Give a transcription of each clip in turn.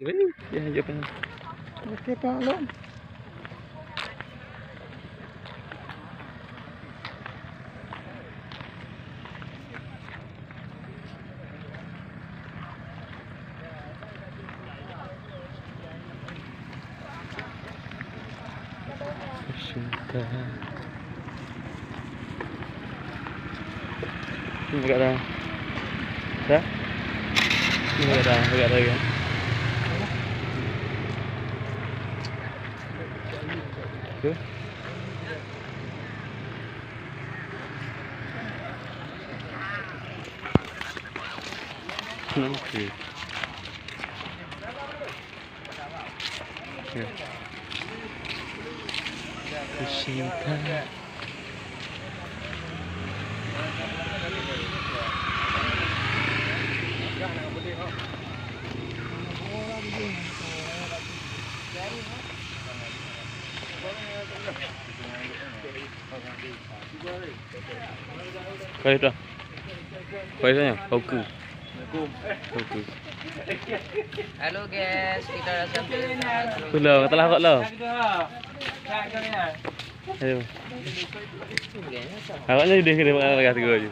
Ya, jom. Okey Pak Long. Cinta. Buka dah. Dah? Buka dah kan. Tu. Nanti. Ya. Cinta. Kau itu. Kau itu nya, Oku. Oku. Halo guys, kita dah sampai. Pulau, telah kau lah. Ayo. Awaknya sudah kena makan lagi tiga je.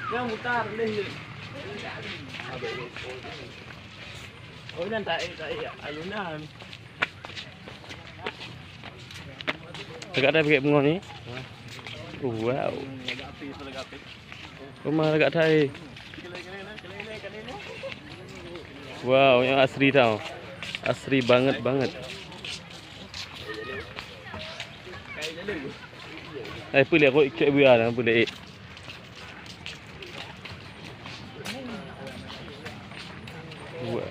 Yang mutar ni. Oh nan tak alunan. Agak dah pakai bunga ni. Wow. Rumah agak dah. Wow, yang asri tau. Asri banget. Boleh aku ikut biar dah boleh. Wow.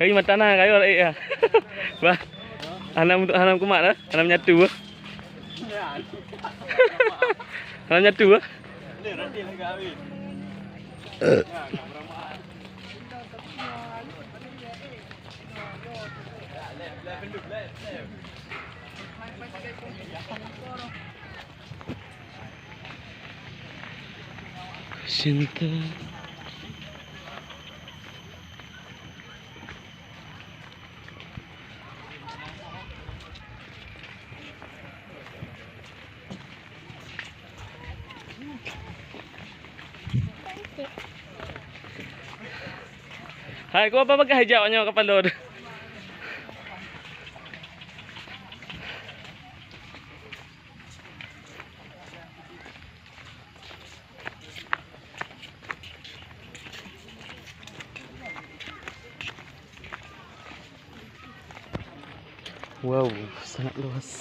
Kayu mata nah kayu ya. Wah. Hanam kumat dah. Hanam nyatu ah. Hanam nyatu ah. Cinta. Hai, kau apa pakai hijaunya kepala tu? Wow, sangat luas.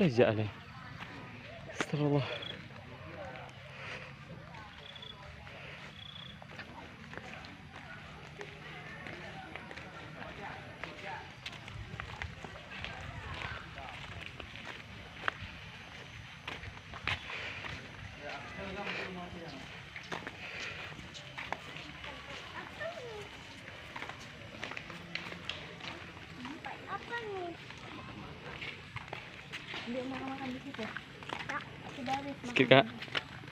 Tajak ni. Astagfirullah. Dia makan di situ. Tak, sudah habis makan. Sikit kak.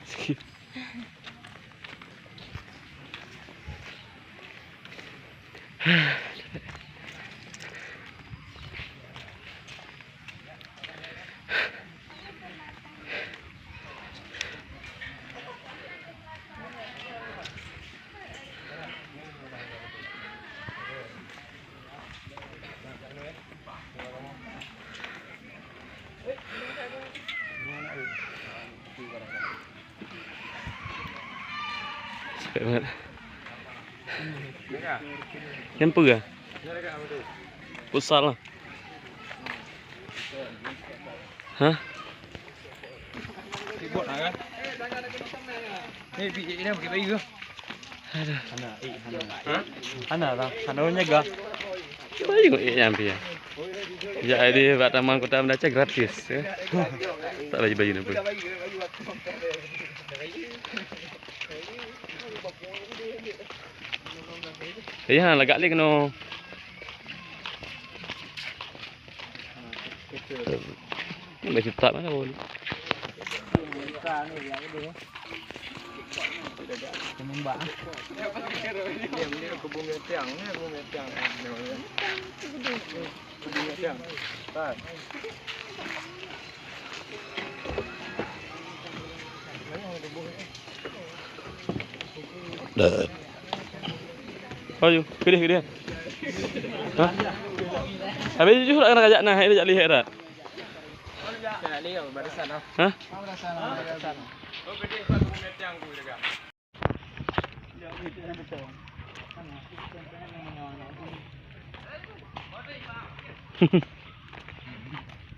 Sikit. Cepet banget. Nampak ke? Pusat lah. Hah? Ribut lah kan? Ni biji ini pakai bayi ke? Aduh. Hana tau. Hana nyaga. Baik kok nyampe ya. Jadi buat taman kota Mendaca gratis ya. Tak baju-baju ni pun. Ya, lagak lagi kena. Ini masih tak mana pun. Ayo, gede. Hah? Habis jujur nak kajak nah, ini jak lihat dah. Nak lihat barisan ah. Hah? Barisan. Oh gede 1 meter yang aku jaga.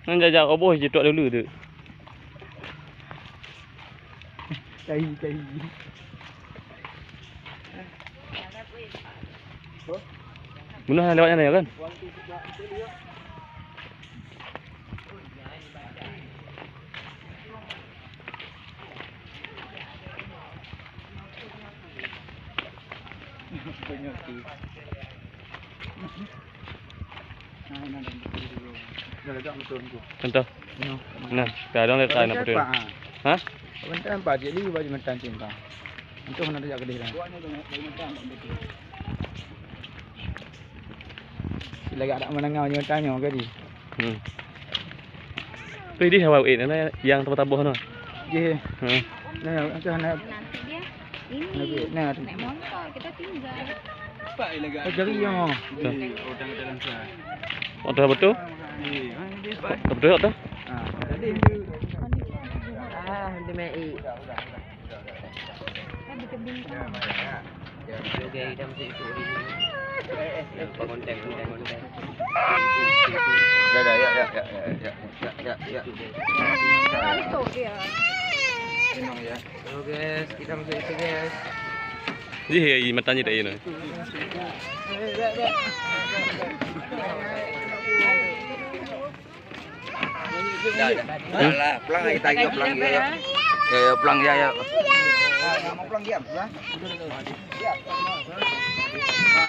Nang jajak oboh je tok dulu tu. Cai. Munah lewatnya ya kan? Contoh. Nah, kadang lihat kain apa tu? Hah? Bentar empat je ni baju mentan cinta. Untuk mana dia gede dah. Lagi ada menengah je tanya ke dia. Tu dia hawa yang tabuh-tabuh tu. Ye. Ha. Nah, macam mana? Nanti dia ini Nah, naik motor kita tinggal. jadi yang Betul betul? Betul tak? Di mai. Kan di kebun. Okey, kita mesti ikut ini. Konten. Ya. Masuk dia. Halo guys, kita masuk itu guys. Ji, matanya tak ini. Dah, pulang kita lagi pulang ya. Pulang ya. Mau pulang diam, ya.